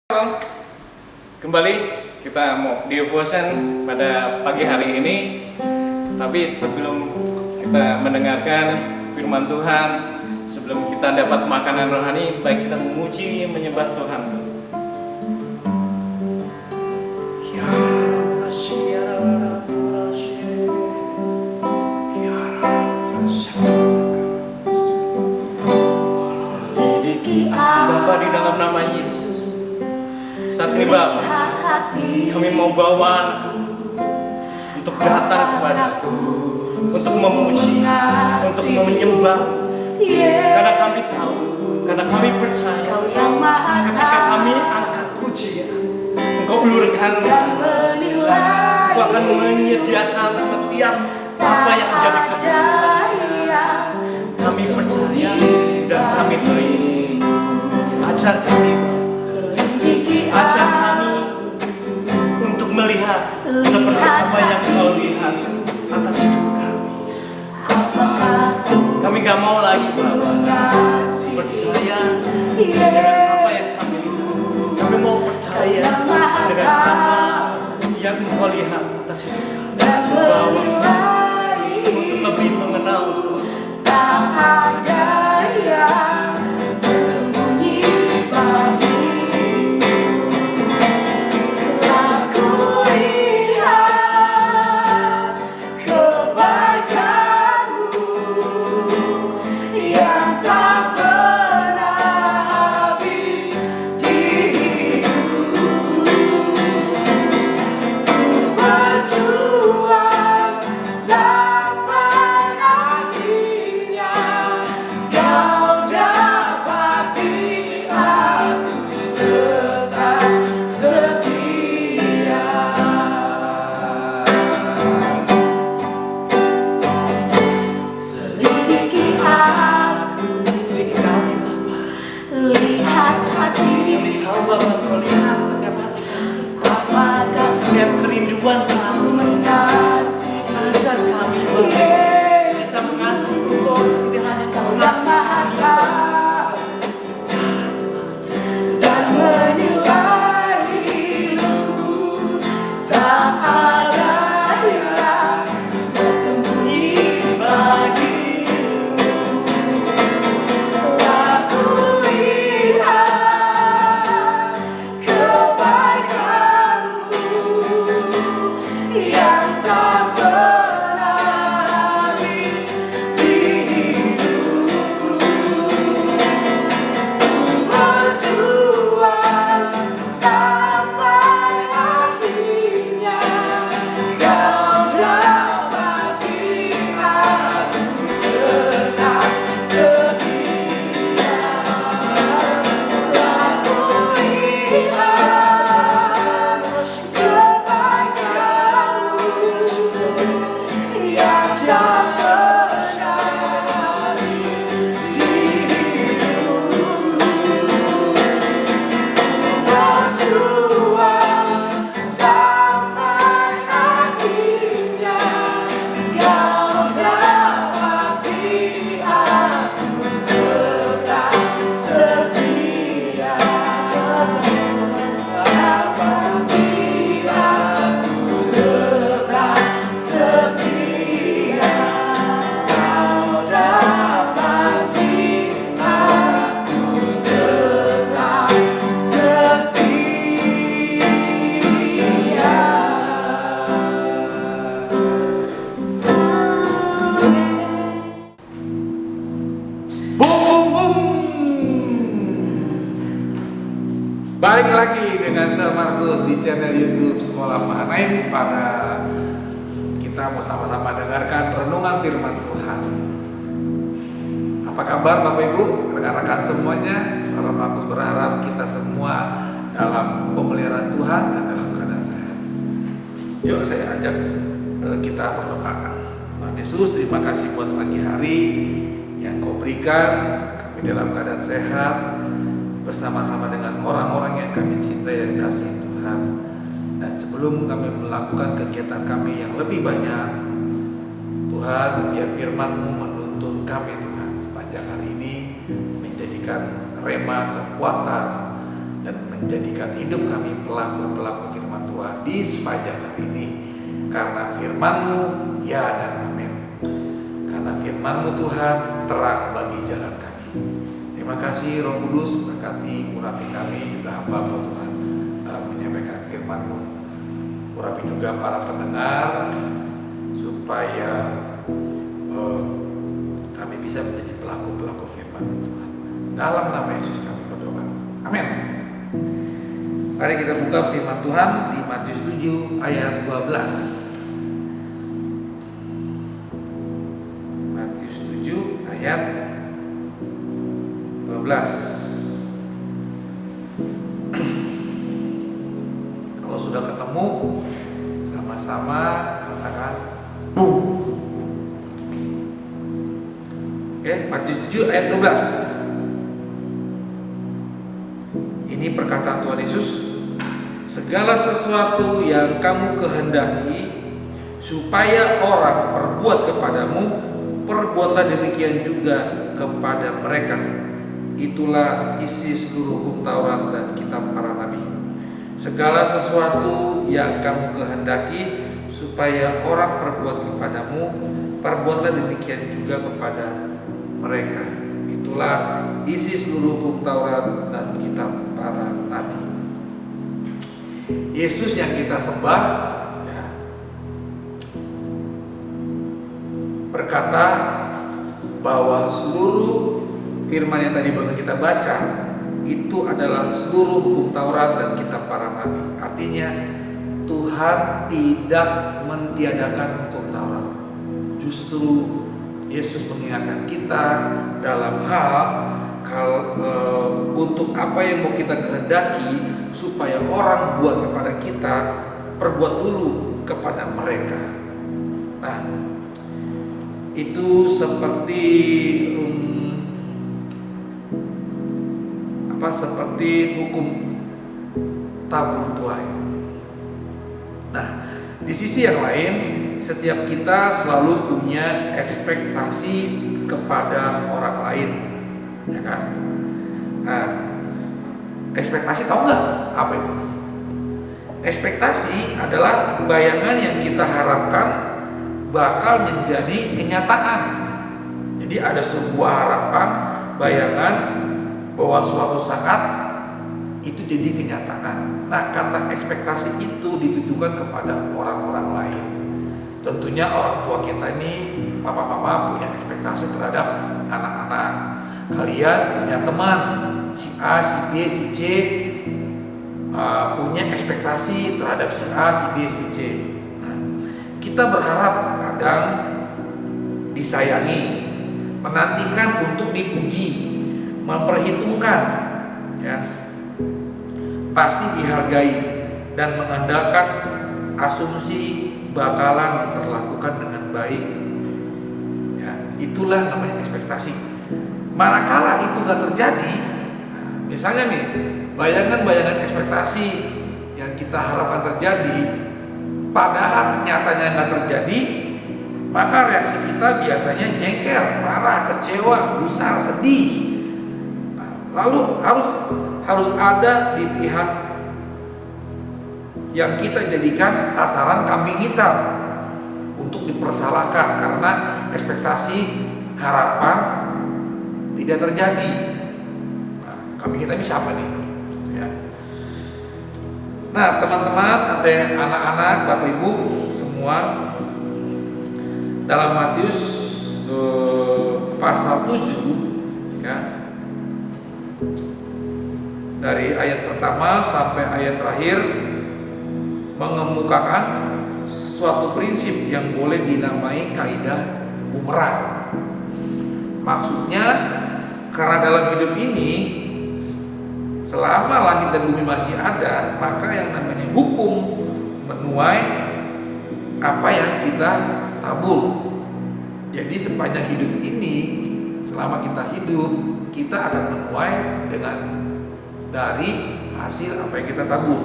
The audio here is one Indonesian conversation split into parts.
Halo, kembali kita mau devotion pada pagi hari ini. Tapi sebelum kita mendengarkan firman Tuhan, sebelum kita dapat makanan rohani, baik kita memuji, menyembah Tuhan. Selidiki Bapa di dalam nama Yesus. Saat ini Bapa, kami mau bawa untuk datang kepadaku, untuk memuji, untuk menyembah, karena kami tahu, karena kami percaya, ketika kami angkat pujian, Engkau ulurkan, Engkau akan menyediakan setiap apa yang menjadi kebutuhan. Kami percaya dan kami terima. Ajar kami, ajar kami untuk melihat seperti apa yang Kau lihat atas hidup kami. Kami gak mau lagi percaya dengan apa yang kami lihat. Kami mau percaya dengan apa yang Kau lihat atas hidup kami. Bahwa untuk lebih mengenal tak ada yang tersembunyi bagimu. Aku lihat kebaikan-Mu yang tak pernah habis di hidupku. Berjuang sampai akhirnya Kau dapati aku tetap setia. Selidiki aku, sedikit kami Bapa. lihat hati, Kami tahu Bapa, Kau lihat setiap hati kami, apakah setiap kerinduan kami. Ku mengasihi Ajar kami Bapa, bisa mengasihi Engkau seperti halnya Kau yang mengasihi maha kami. tahu dan menilai hidupku. Tak ada yang tersembunyi bagimu. Aku lihat kebaikan-Mu yang tak pernah habis di hidupku. Berjuang sampai akhirnya Kau dapati aku tetap setia. Aku lihat kebaikan-Mu yang tak pernah habis di hidupku. Berjuang sampai akhirnya Kau dapati aku tetap setia. Dapati aku tetap setia. Kau dapati aku tetap Bum bum bum. Balik lagi dengan saya Markus di channel YouTube Sekolah Mahanaim. Pada kita mau sama-sama dengarkan renungan firman Tuhan. Apa kabar Bapak Ibu, rekan-rekan semuanya? Saudara Markus berharap kita semua dalam pemeliharaan Tuhan dan dalam keadaan sehat. Yuk saya ajak kita berdoa. Tuhan Yesus, terima kasih buat pagi hari yang Kau berikan kami dalam keadaan sehat bersama-sama dengan orang-orang yang kami cintai dan kasih Tuhan. Dan sebelum kami melakukan kegiatan kami yang lebih banyak, Tuhan, biar firman-Mu menuntun kami Tuhan sepanjang hari ini, menjadikan rema kekuatan dan menjadikan hidup kami pelaku-pelaku firman Tuhan di sepanjang hari ini. Karena firman-Mu ya dan amin. Karena firman-Mu Tuhan terang bagi jalan kami. Terima kasih Roh Kudus, berkati urapi kami juga hamba-Mu Tuhan dalam menyampaikan firman-Mu. Urapi juga para pendengar supaya kami bisa menjadi pelaku-pelaku firman-Mu Tuhan. Dalam nama Yesus kami berdoa. Amin. Mari kita buka firman Tuhan di Matius 7 ayat 12. Matius 7 ayat 12. Kalau sudah ketemu, sama-sama katakan boom. Oke, Matius 7 ayat 12. Ini perkataan Tuhan Yesus. Segala sesuatu yang kamu kehendaki supaya orang perbuat kepadamu, perbuatlah demikian juga kepada mereka. Itulah isi seluruh hukum Taurat dan kitab para nabi. Segala sesuatu yang kamu kehendaki supaya orang perbuat kepadamu, perbuatlah demikian juga kepada mereka. Itulah isi seluruh hukum Taurat dan kitab para nabi. Yesus yang kita sembah ya, berkata bahwa seluruh firman yang tadi baru kita baca itu adalah seluruh hukum Taurat dan kitab para nabi. Artinya Tuhan tidak mentiadakan hukum Taurat. Justru Yesus mengingatkan kita dalam hal untuk apa yang mau kita kehendaki supaya orang buat kepada kita, perbuat dulu kepada mereka. Nah, itu seperti seperti hukum tabur tuai. Nah, di sisi yang lain, setiap kita selalu punya ekspektasi kepada orang lain, ya kan? Nah, ekspektasi tahu nggak apa itu? Ekspektasi adalah bayangan yang kita harapkan bakal menjadi kenyataan. Jadi ada sebuah harapan, bayangan bahwa suatu saat itu jadi kenyataan. Nah, kata ekspektasi itu ditujukan kepada orang-orang lain. Tentunya orang tua kita ini, papa mama punya ekspektasi terhadap anak-anak. Kalian punya teman, si A, si B, si C, punya ekspektasi terhadap si A, si B, si C. Nah, kita berharap kadang disayangi, menantikan untuk dipuji, memperhitungkan, ya, pasti dihargai dan mengandalkan asumsi bakalan diperlakukan dengan baik. Ya, itulah namanya ekspektasi. Manakala itu nggak terjadi, nah, misalnya nih, bayangan-bayangan ekspektasi yang kita harapkan terjadi, padahal kenyataannya nggak terjadi, maka reaksi kita biasanya jengkel, marah, kecewa, gusar, sedih. Lalu harus ada di pihak yang kita jadikan sasaran kambing hitam untuk dipersalahkan karena ekspektasi harapan tidak terjadi. Nah, kambing hitam ini siapa nih? Ya. Nah, teman-teman, ada anak-anak, Bapak Ibu semua, dalam Matius pasal 7, ya, dari ayat pertama sampai ayat terakhir mengemukakan suatu prinsip yang boleh dinamai kaidah bumerang. Maksudnya, karena dalam hidup ini selama langit dan bumi masih ada, maka yang namanya hukum menuai apa yang kita tabur. Jadi sepanjang hidup ini, selama kita hidup, kita akan menuai dari hasil apa yang kita tabur.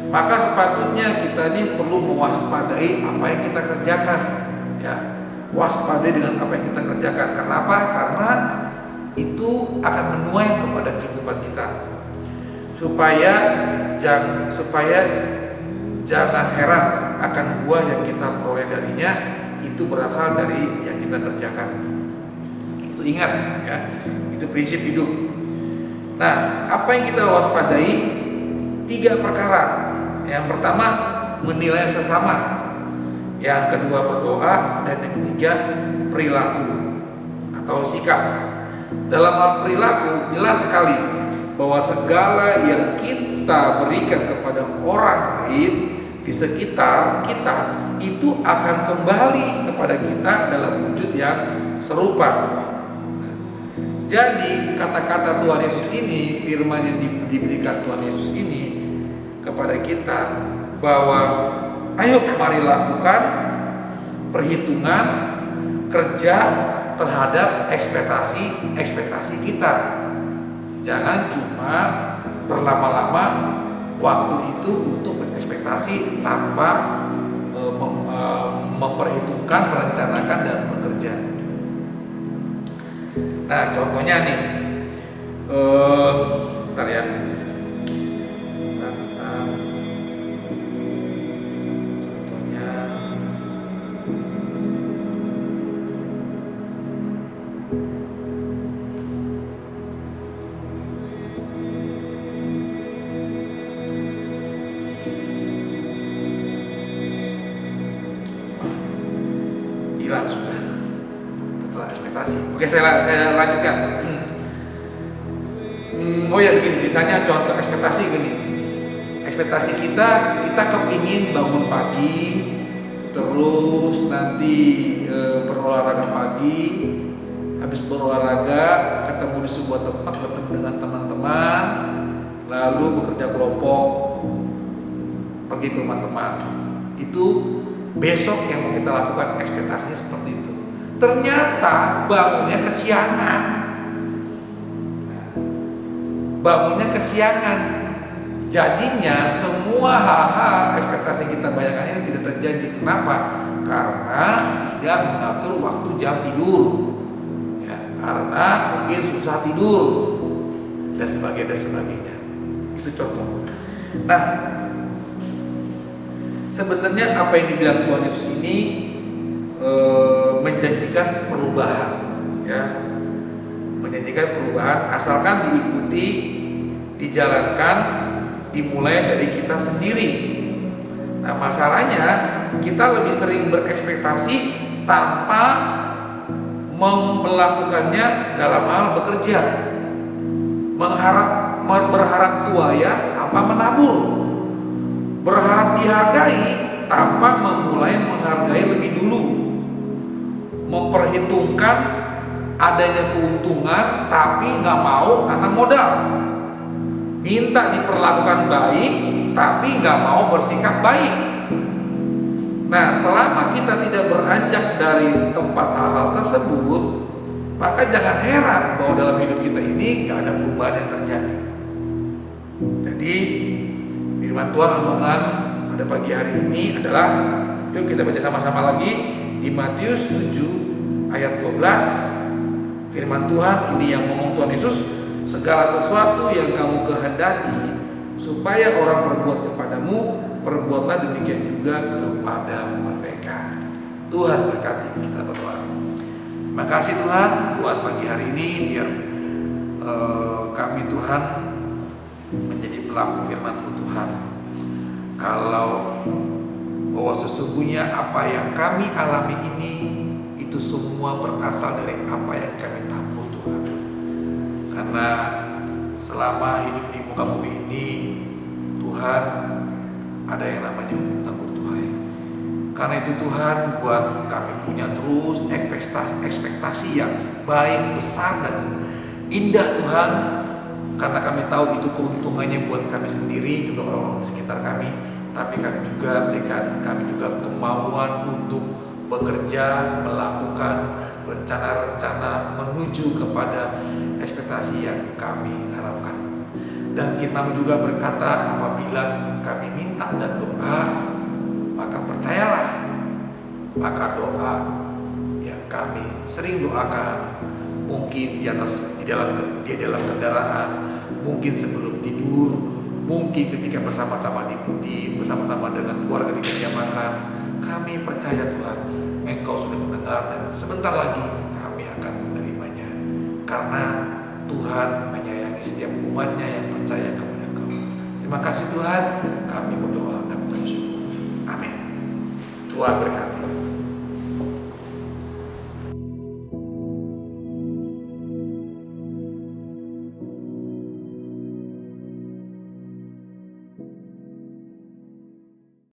Maka sepatutnya kita ini perlu mewaspadai apa yang kita kerjakan, ya, waspadai dengan apa yang kita kerjakan. Kenapa? Karena itu akan menuai kepada kehidupan kita. supaya jangan heran akan buah yang kita peroleh darinya itu berasal dari yang kita kerjakan. Itu ingat ya, itu prinsip hidup. Nah, apa yang kita waspadai? 3 perkara. Yang pertama, menilai sesama. Yang kedua, berdoa. Dan yang ketiga, perilaku atau sikap. Dalam hal perilaku jelas sekali bahwa segala yang kita berikan kepada orang lain di sekitar kita itu akan kembali kepada kita dalam wujud yang serupa. Jadi kata-kata Tuhan Yesus ini, firman yang diberikan Tuhan Yesus ini kepada kita bahwa ayo mari lakukan perhitungan kerja terhadap ekspektasi kita. Jangan cuma berlama-lama waktu itu untuk berekspektasi tanpa memperhitungkan, merencanakan dan bekerja. Nah, contohnya nih, bentar ya. Contohnya, hilang sudah. Ekspektasi. Oke, saya lanjutkan. Oh ya begini, misalnya contoh ekspektasi gini. Ekspektasi kita kepingin bangun pagi, terus nanti berolahraga pagi, habis berolahraga ketemu di sebuah tempat, bertemu dengan teman-teman, lalu bekerja kelompok, pergi ke rumah teman. Itu besok yang mau kita lakukan, ekspektasinya seperti itu. Ternyata bangunnya kesiangan. Jadinya semua hal-hal ekspektasi kita bayangkan ini tidak terjadi. Kenapa? Karena tidak mengatur waktu jam tidur ya, karena mungkin susah tidur dan sebagainya. Itu contoh. Nah, sebenarnya apa yang dibilang Tuhan Yesus ini menjanjikan perubahan, ya, menjanjikan perubahan asalkan diikuti, dijalankan, dimulai dari kita sendiri. Nah, masalahnya kita lebih sering berekspektasi tanpa melakukannya dalam hal bekerja, berharap tuayan apa menabur, berharap dihargai tanpa memulai menghargai lebih dulu, memperhitungkan adanya keuntungan tapi nggak mau nanam modal, minta diperlakukan baik tapi nggak mau bersikap baik. Nah, selama kita tidak beranjak dari tempat hal-hal tersebut, maka jangan heran bahwa dalam hidup kita ini nggak ada perubahan yang terjadi. Jadi firman Tuhan renungan pada pagi hari ini adalah, yuk kita baca sama-sama lagi di Matius 7 ayat 12. Firman Tuhan ini yang ngomong Tuhan Yesus, segala sesuatu yang kamu kehendaki supaya orang perbuat kepadamu, perbuatlah demikian juga kepada mereka. Tuhan berkati, kita berdoa. Makasih Tuhan buat pagi hari ini, biar kami Tuhan menjadi pelaku firman-Mu Tuhan. Kalau bahwa sesungguhnya apa yang kami alami ini itu semua berasal dari apa yang kami tabur Tuhan. Karena selama hidup di muka bumi ini Tuhan, ada yang namanya hukum tabur tuai. Karena itu Tuhan, buat kami punya terus ekspektasi yang baik, besar dan indah Tuhan. Karena kami tahu itu keuntungannya buat kami sendiri, juga orang-orang di sekitar kami. Tapi kami juga berikan kami juga kemauan untuk bekerja, melakukan rencana-rencana menuju kepada ekspektasi yang kami harapkan. Dan firman juga berkata, apabila kami minta dan doa, maka percayalah, maka doa yang kami sering doakan, mungkin di dalam kendaraan, mungkin sebelum tidur, mungkin ketika bersama-sama bersama-sama dengan keluarga di meja makan. Kami percaya Tuhan, Engkau sudah mendengar dan sebentar lagi kami akan menerimanya. Karena Tuhan menyayangi setiap umatnya yang percaya kepada Engkau. Terima kasih Tuhan, kami berdoa dan bersyukur. Amin. Tuhan berkati.